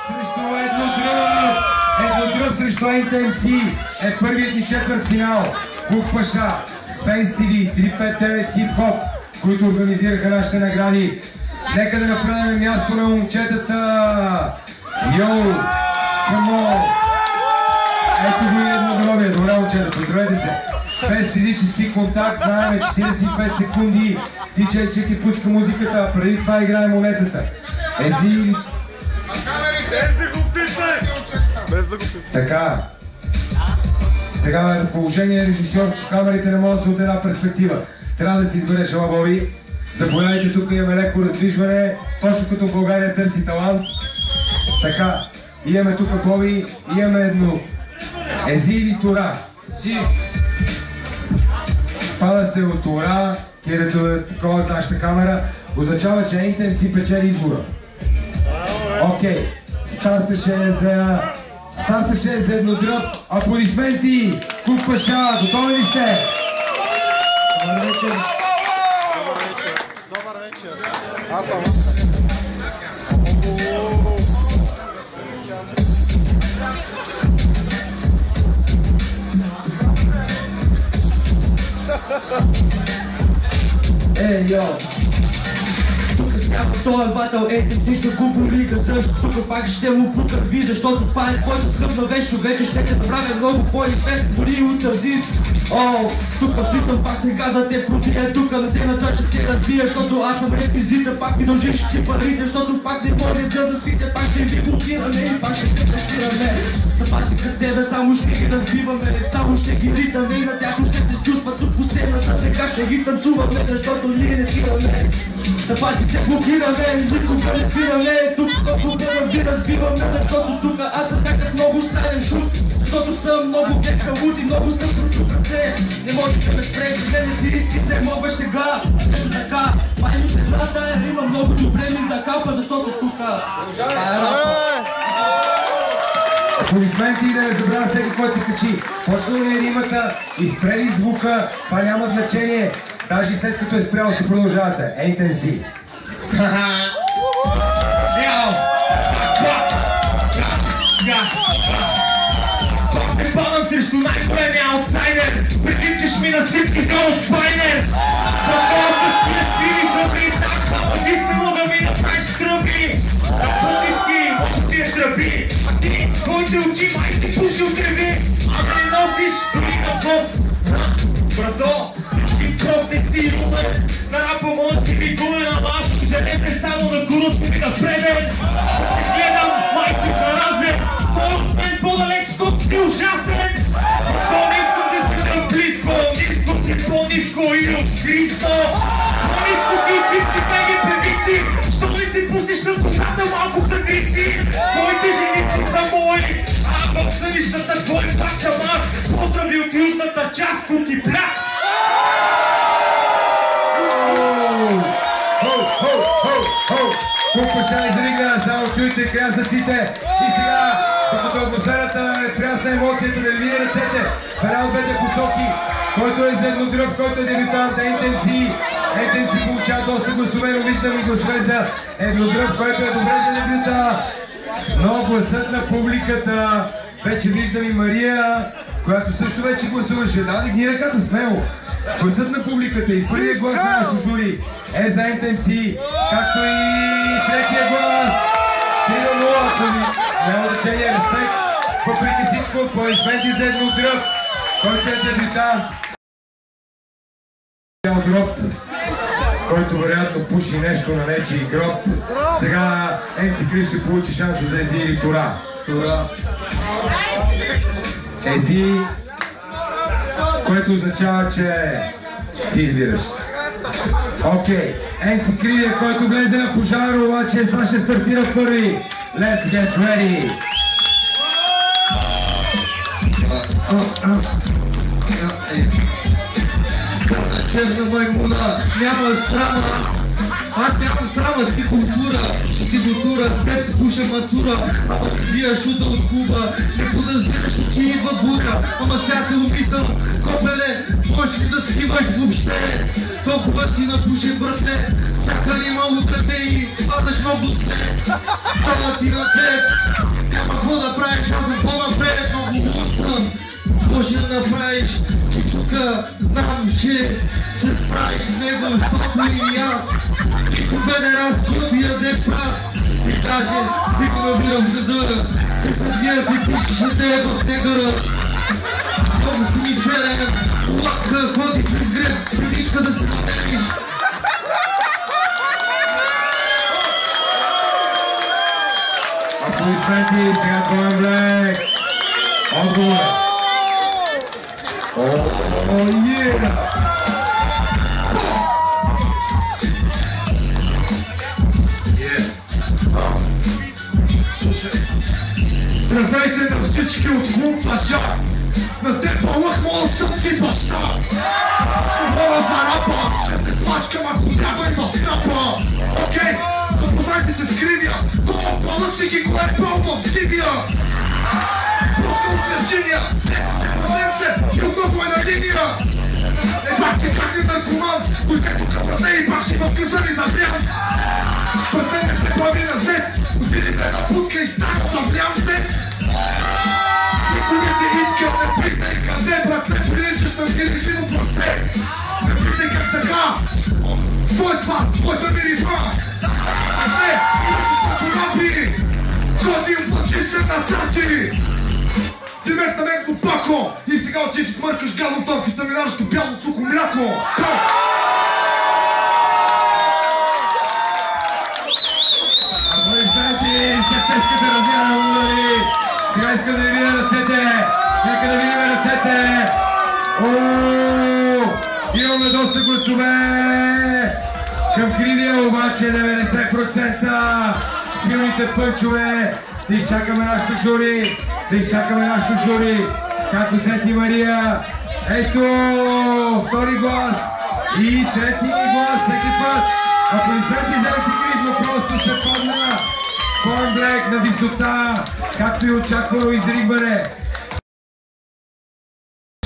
срещу Еднодръв срещу NTMC е първият ни четвъртфинал. Кук Паша, Space TV, 359 хип-хоп, които организираха нашите награди. Нека да направим място на момчетата. Йоу, камон! Ето го и Еднодробие. Добре, момчета, поздравете се. Без физически контакт, знаем 45 секунди. Диджей Чеки пуска музиката, преди това играе монетата. Ези... Така. Сега на разположение режисьорско, камерите не могат да са от една перспектива. Трябва да си избереш, ала Боби. Заповядайте, тук имаме леко раздвижване, точно като в България търси талант. Така, имаме тук Боби, имаме едно. Ези или Тора? Пада се от Тора, кирето е такова от нашата камера, означава, че NTMC печели избора. Окей, старташе за Еднодръв. Аплодисменти! Кук Паша, готови ли сте? Добър вечер. Добър вечер. Аз съм. Йо! Тук сега този батъл, NTMC ще го болига също. Тук пак ще му покърви, защото това е твоето скръпна вещ, човече. Ще те направя много по-известен, дори от Тързис. Тук питам пак сега да те пробия. Тук на сцената ще те разбия, защото аз съм реквизита. Пак ми дължиш си парите, защото пак не може да заспите. Пак ще ви блокираме и пак ще те тестираме. Запаси към тебе, само ще ги разбиваме. Само ще ги ритаме и на тяхно ще се чувства тук по сцената. Сега ще ги танцуваме, защото ние не свираме. Запаси те блокираме, никога не спираме. Тук в проблема ви разбиваме, защото тук аз съм някак много странен шут. Защото съм много гечка луд и много съм прочукате. Не може да ме спреш, мене ти искате, мога сега. Нещо така, майно се града, има много добре ми закапа, защото тук това е рапа. Аплодисменти и да не забравя всеки, който се качи. Почна ли е римата, изпрели звука, това няма значение. Даже и след като е спрял си продължавате. NTMC. Не падам срещу най-големия аутсайдер. Приличаш ми на слипки за аутсайдер. За колко си не стили зъби, так само единствено да ми направиш тръби. На по-ниски, може ти е тръби. А ти, твоите очи май си пушил треви. А да не носиш дори на бос. Брато, ти просто не си умен. На рапа може си ми гумен, ама аз железен само на гурото ми напреден. Те гледам, май си заразен. От мен по-далеч, защото ти ужасен. Не искам да скъдам близко, ниско си по-ниско и от Христо. По-ниско си от всички беги певици. Що не си пустиш на косата малко да гриси? Твоите женици са мои, а в съвищата твой пак съм аз. Поздрави от южната част, Куки Плякс. Кук Паша изригна, само чуйте крясъците. И сега, докато атмосферата е прясна емоцията, да ви видя ръцете в една от двете посоки, който е за Еднодръв, който е дебютант NTMC. NTMC получава доста гласове, но виждам и гласове за Еднодръв, който е добре за дебюта. Но гласът на публиката, вече виждам и Мария, която също вече гласуваше. Да, дигни ръката смело. Гласът на публиката и първият глас на нашото жури е за NTMC, както и третия глас. 3-0, ако ми няма значение, респект. Въпреки всичко, аплодисменти за Еднодръв, който е дебютант. Гроб, който вероятно пуши нещо на нечий гроб. Сега MC Крив ще получи шанса за Ези или Тора. Ези, което означава, че ти избираш. Окей, MC Крив, който влезе на пожара, обаче сега ще стартира първи. Let's get ready! Черна маймуна, няма срама. Аз нямам срама, си култура, след се пуша масура. Ама вия шута от Куба, не подозираш, че идва бура. Ама сега те опитам, копеле, можеш ли да снимаш въобще? Толкова си напушен братле, всяка рима утрате и падаш много след. Става ти на теб, може да направиш. Чичука, знам, че се справиш с него, защото и аз. Ти си педерас, който яде прав. И даже си го набирам в газа. Ти се вие си пишеш на тебе в негъра. Много си ми черен, лака, ходи през греб, предишка да се намериш. Аплодисменти, сега Двоен Блек. Отговор. Здравейте на всички от клуб Паша! На теб лъхмал съм си баща! Говоря за рапа! Ще те смачкам ако трябва и в трапа! Окей, запознайте се с Кривия! Това пълък си ги го е пал в Сибия! Протка от Вирджиния! Върнем се и отново е на линия! Ебах ти как е наркоман! Дойде тук брате и баши в къса ми забрям! Пътене се бави на зет! Отиди ме на путка и стана съвлям се! Никой не те иска, не питай къде, брат, не приличаш на миризино прасе! Не питай как така! Твой това, твоята миризма! Не, имаш чорапи! Коти оплачи се на трати! Ти мех на мен глупако! И сега ти си смъркаш гадно това витаминарско бяло сухо мляко! Аплодисменти, след тежката размяна удари. Сега искам да ви видя ръцете. Нека да видим ръцете. Имаме доста гласове. Към Кривия обаче 90% силните пънчове. Да изчакаме нашото жури. Да изчакаме нашото жури. Как усети Мария. Ето, втори глас. И трети глас всеки път. Аплодисменти за циклизма, просто се падна Двоен Блек на висота, както и очаквано изригване.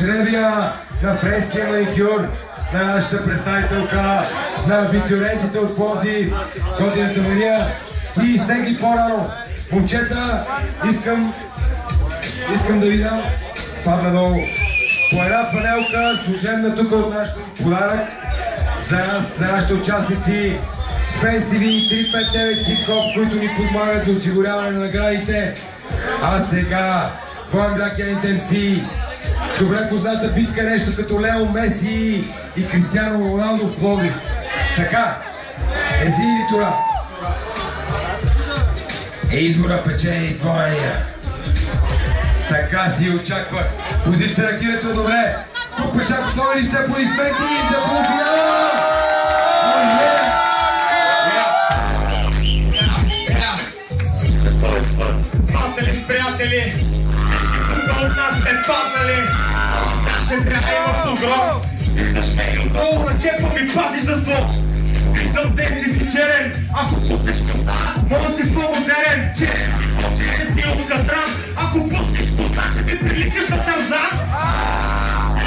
Жребия на френския маникюр на нашата представителка на абитюрентите от Пловдив, Годината Мария и стегли по-рано. Момчета, искам да ви дам, падна долу, по една фанелка, служебна тук от нашата подарък за нас, за нашите участници. Spence TV 359 хип-хоп, които ни помагат за осигуряване на наградите. А сега Двоен Блек и NTMC. Добре позната битка, нещо като Лео Меси и Кристиано Роналдо в Пловдив. Така, ези или тура? Избора печени Двоения. Така си очаквах. Позиция на кирето е добре. Тук пеша готови ли сте? Аплодисменти за полуфинала! Приятели, тук от нас сте паднали. Ще трябва има погром. Виждаш ме и отдолу на чепа ми пазиш за зло. Виждам те, че си черен. Ако пуснеш коса, може да си по-модерен. Черен, че си от катран. Ако пуснеш коса, ще ти приличаш на Тарзан.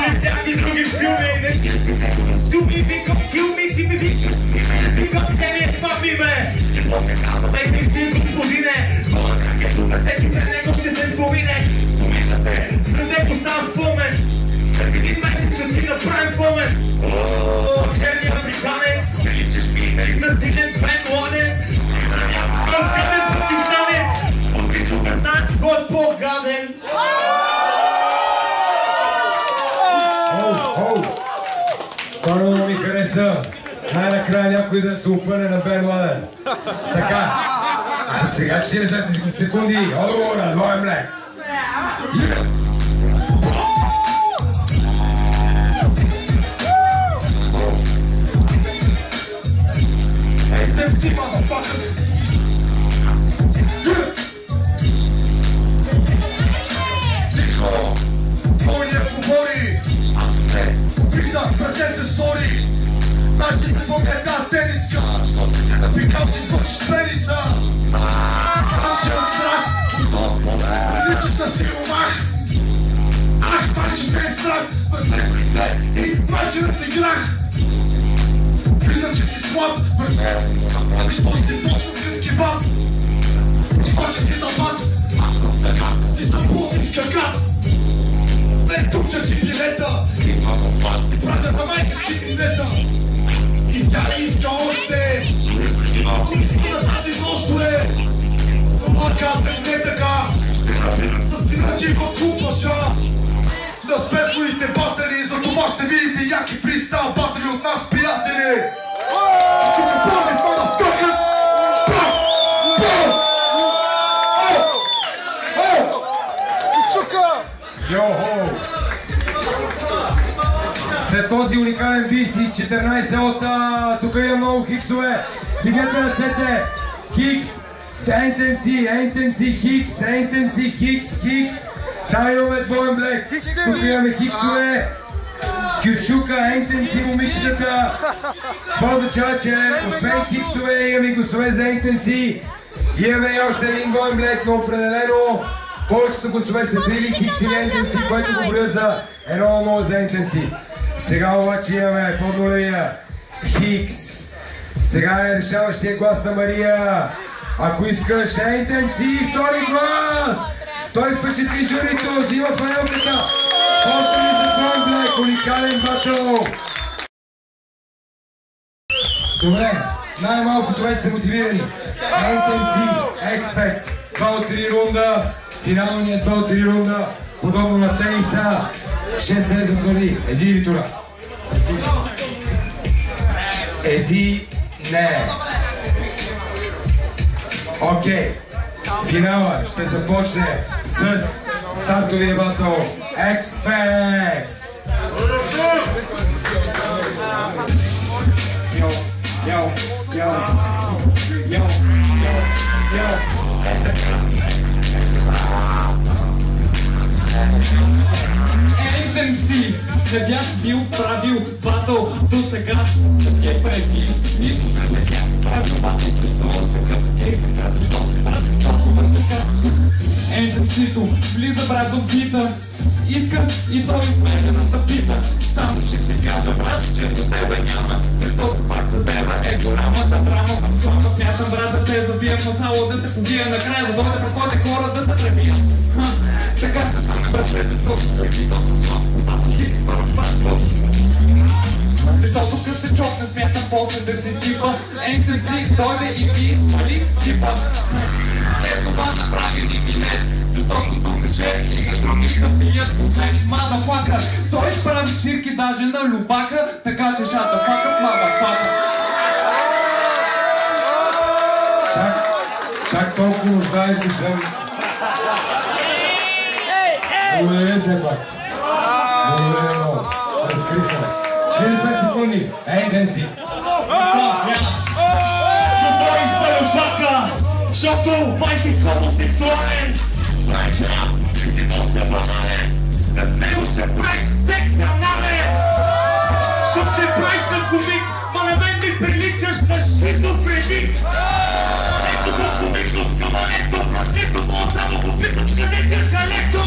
Или всяки други филми. Не си суми, викам килми, ти ми викаш. Викам се ми е това биме. Дайте си, господине. Всеки пред него ще се спомине. Пред него става спомен. Един месец ще ти направим помен. Черни африканец. Насилен Бен Ладен. Гаден пакистанец. Знаеш кой е по-гаден. Това много ми хареса. Най-накрая някой да се опъне на Бен Ладен. Така. А сега 40 секунди. Отговора, Двоен Блек. NTMC, motherfuckers! Тихо! Двойния говори! Обида, презент се сори! Знаеш ти какво ми е тази тениска? Напикам си спъчиш пениса! Знам, че от страх! Приличаш на силомах! Ах, майче ме е страх! Без него и не! И майченът ти грах! Виждам, че си слаб! Без него да направиш този способ, казвам не така. Ще набирам с иначе в купаша. Да спеслоите батали, за това ще видите яки фристайл батали от нас, приятели. Чука пълнят, motherfuckers! Йо-хо! След този уникален бис и 14 от тук има много хиксове. Дигнете ръцете! Хикс! NTMC, Хикс, NTMC, Хикс. Там имаме двоен блек. Тук имаме хиксове. Кючука, NTMC, момичетата. Това означава, че освен хиксове имаме гласове за NTMC. Имаме и още един двоен блек, но определено повечето гласове са зрили Хикс или NTMC, което говоря за 1-0 за NTMC. Сега обаче имаме поднулия Хикс. Сега е решаващия глас на Мария. Ако искаш NTMC, втори глас! Той впечатли журито, взима фанелката. Поздрави за Двоен Блек, уникален батъл. Добре, най-малкото вече са мотивирани. NTMC, Expect, 2 от 3 рунда, финалният 2 от 3 рунда, подобно на тениса, 6 се затвърди. Ези или тура? Ези, не. Окей, финала ще започне с стартовия батъл Expect! NTMC, не бях бил правил батъл до сега, съм те преди. NTMC-то влиза брат в бита, иска и той мене да се пита. Само ще ти кажа брат, че за тебе няма, защото пак за тебе е голямата драма. Слава смятам брат да те забием, но само да се побия накрая, да дойде пред твоите хора да се пребия. Така, брат, защото като се чокне смятам после да се сипа. NTMC дойде и ви смали сипа. След това направи ни минет, защото тук же и за други да пият кофе. Мадафака, той прави свирки даже на любака, така че шата фака, мадафака. Чак толкова нуждаеш ли съм? Благодаря се пак. Благодаря много. Разкриха. 45 секунди. NTMC. Той се любака, защото май си хомосексуален. Знаеш рап, си нося банален. С него се правиш секционален. Защото се правиш на комик, но на мен ми приличаш с шизофреник. Ето го комикно с камането, ето го само го питаш къде тежка лекто.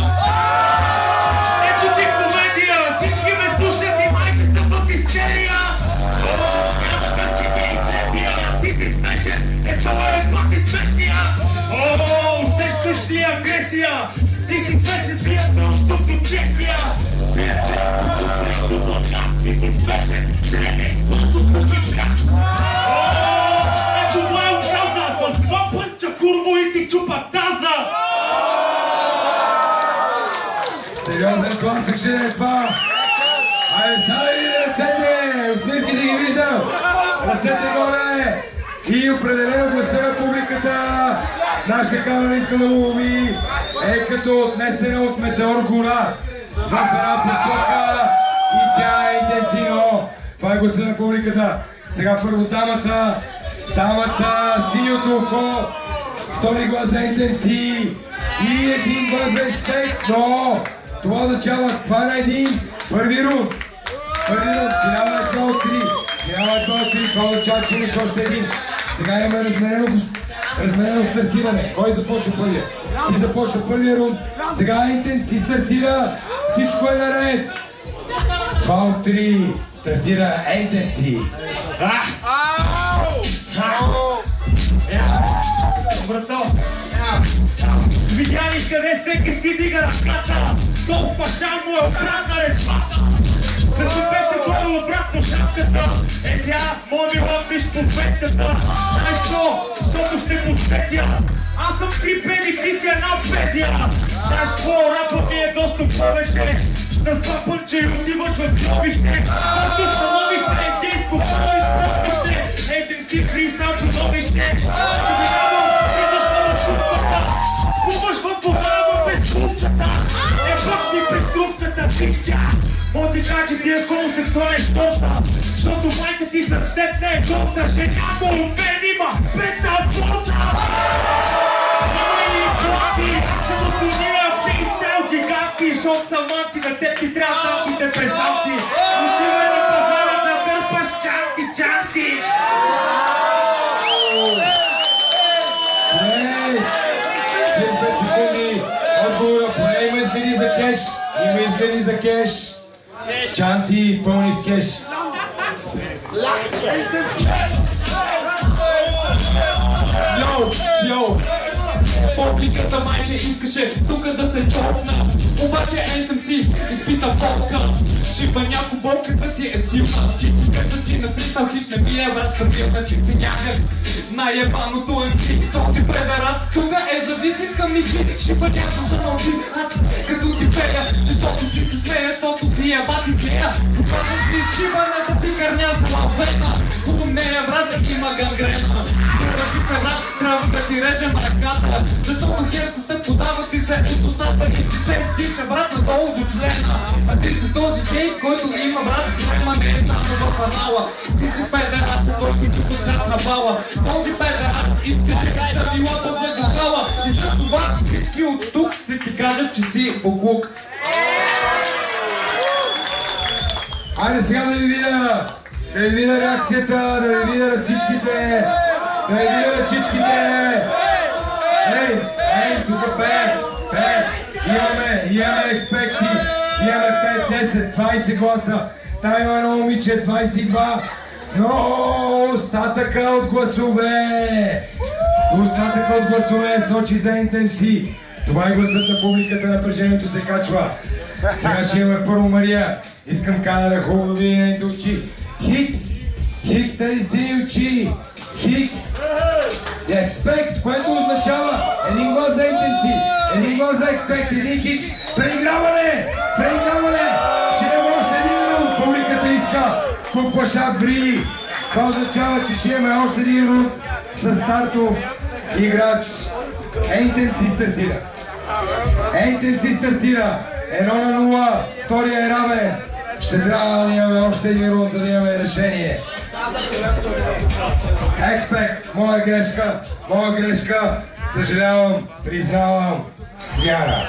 Ето ти комедия, всички ме слушат и майката в истерия. Няма да си ти изтребия, ти си смешен, ето е пак и смешния. Усещаш ли агресия? Ти си смешен приятел, защото честия. Ти си смешен, защото покичка. Ето това е оказа, с два пънча курво и ти чупа таза. Сериозен класик ще е това. Айде, сега да видя ръцете, усмивки да ги виждам. Ръцете горе. И определено гласа на публиката. Нашата камера иска да лови. Е като отнесена от Метеор гора. В една посока. И тя е NTMC, но това е гласа на публиката. Сега първо дамата. Дамата, синьото око. Втори глас за NTMC. И един глас за Expect, но това означава това на един. Първи рунд. Финала е 2 от 3. Финала е 2 от 3. Това означава, че имаш още един. Сега имаме разменено стартиране. Кой започва първия? Ти започва първия рунд. Сега NTMC стартира. Всичко е наред. 2 от 3. Стартира NTMC. Брато, видя ли къде всеки си дига ръката? Толкова паша му е обратна речмата. Да се беше горе обратно шапката. Е сега, моли лъпиш по петката. Знаеш що? Защото ще му петя. Аз съм три педи, ти си една петя. Знаеш какво, рапът ми е доста повече. С това пънче и отиваш в гробище. Който становище, единско право изпробище. Едински фристайл чудовище. Съжалявам, идваш на шутата. Купаш в погава без трупцата. Пък ти през трупцата, пища. Мога ти кажа, че ти е хомосексуален щота. Защото майка ти със теб не е гота. Жената от мен има пета бота. Има и готи, защото ние фристайл гиганти. Защото съм анти, на теб ти трябва танките пресанти. Отивай на пазара да дърпаш чанти. Отговора, поне има изгледи за кеш. Има изгледи за кеш. Чанти пълни с кеш. Йоу, публиката майче искаше тука да се чопна. Обаче Anthem си изпита болка. Шива няко болката ти е силна. Като ти на фристайл хиш не ми е връзка билна, че си някак наебаното MC. Този предарас тука е зависим към ничи. Шива няко замълчи, аз като ти пея. Защото ти се смея, защото си ебат идея. Показваш ми шиването ти кърня с лавена. У нея брат има гангрена. Ти се брат, трябва да ти режем ръката. Защото херцата подава ти се от устата и ти се стича брат надолу до члена. А ти си този гей, който има брат проблема не е само в анала. Ти си педерас, който тук газ на бала. Този педерас искаше да ви лапа за глава. И за това всички от тук ще ти кажат, че си боклук. Айде сега да ви видя реакцията, да ви видя ръчичките. Да ви видя ръчичките. Ей, тук 5. Имаме експекти. Имаме 5, 10, 20 гласа. Там има едно момиче, 22. Но остатъка от гласове сочи за Anthem C. Това е гласът на публиката, напрежението се качва. Сега ще имаме първо Мария. Искам камера хубаво да види нейните очи. Хикс, тези сини очи. Хикс. Експект, което означава един глас за Anthem C, един глас за експект, един хикс. Преиграване! Ще имаме още един рунд. Публиката иска купаша фри. Това означава, че ще имаме още един рунд с стартов играч. Anthem C стартира. 1-0, втория е равен. Ще трябва да имаме още един рунд, за да имаме решение. Експект, моя грешка, съжалявам, признавам, смяна.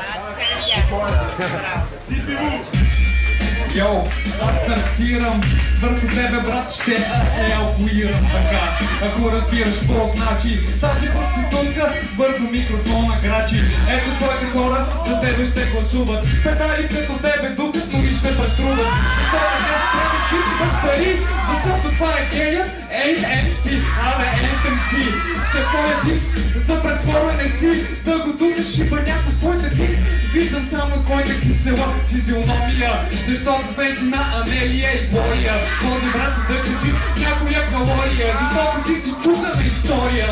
Йоу, аз стартирам, върху тебе брат ще елпоирам така. Ако разбираш какво значи тази процедурка, върху микрофона грачи. Ето твоите хора за тебе ще гласуват. Педали като тебе духат, но и се преструват. Защото това е гея Anthem C, Anthem C. Ще твоя диск за претворене си, да го дудеш и баняко в твоите дик. Виждам само твоите кисела физиономия, защото фенси на Анелия и Бория. Ходи брат да кричиш някоя калория, защото ти си чудна история.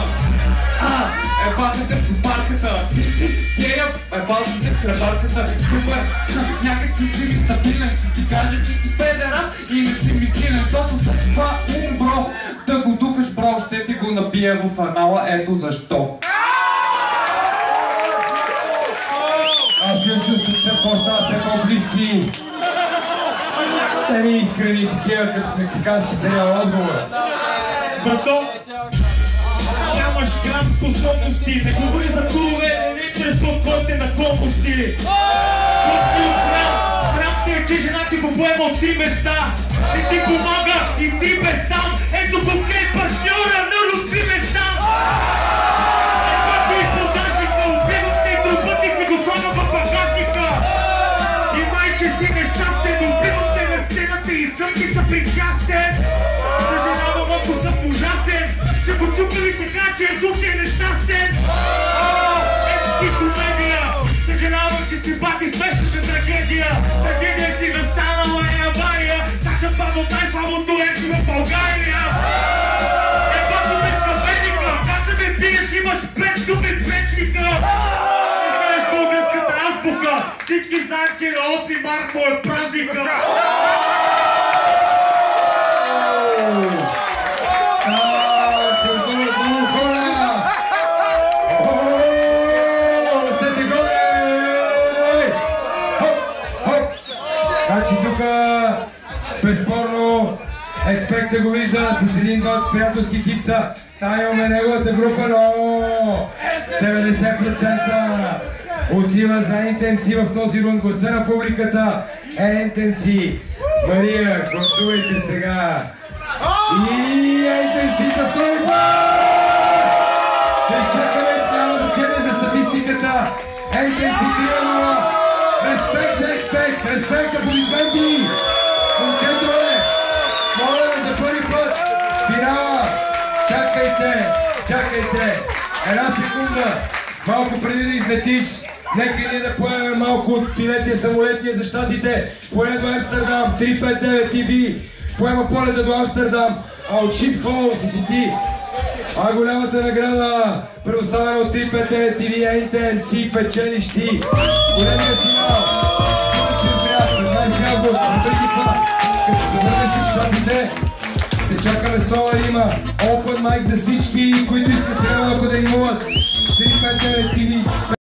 Ебатате в топарката, ти си гея, ебатате в хлебарката. Супер, някак си ми стабилен, ще ти кажа, че си педерас и не си мислилен, защото за това бро, да го духаш бро, ще ти го набие в анала, ето защо. Аз имам чувство, че по-стават все по-близки. Те ни искрени такива, като с мексикански сериал отговор. Брато, нямаш грам способности, не говори за курове, не интересуват твоите наклонности. Срам ти е, че жена ти го поема от три места. Не ти помага и ти без там. Ето конкрет партньора на русви места. Ето ти и продажника, убивам те и друг път и си го слага в багажника. И майче си нещастен, убивам те на сцената и съм ти са причастен. Съжалявам, ако съм ужасен, ще го чука ли ще кажа, че е случай нещастен. Ето ти комедия, съжалявам, че си бати смешната трагедия. Трагедия си настанала е авария, така падна от най-слабото леки в България. Ебато ме скъпеника, как да ме биеш имаш вестника! Не знаеш българската азбука! Всички знаят, че на 8 март му е празника! Значи тук безспорно Експекта го вижда с един-два приятелски фикса. Там имаме неговата група, но 90% отива за NTMC в този рунд. Гласа на публиката е NTMC. Мария, гласувайте сега. И NTMC за втори път! Да изчакаме, няма значение за статистиката. NTMC 3-0. Респект за Експект, респект, аплодисменти! Момчето е! Моля за първи път! Финала! Чакайте! Една секунда! Малко преди да излетиш, нека ние да поемем малко от пилетия самолетния за щатите. Поеме до Амстердам, 359 TV. Поема полета до Амстердам, а от Шипхол си ти. А голямата награда, предоставена от 359 TV, NTMC печелиш ти. Големия финал, слънчен приятел, 20 август, въпреки това, като се върнеш от щатите, те чакаме слова има Open Mic за всички, които искат сега малко да имуват. 359 TV.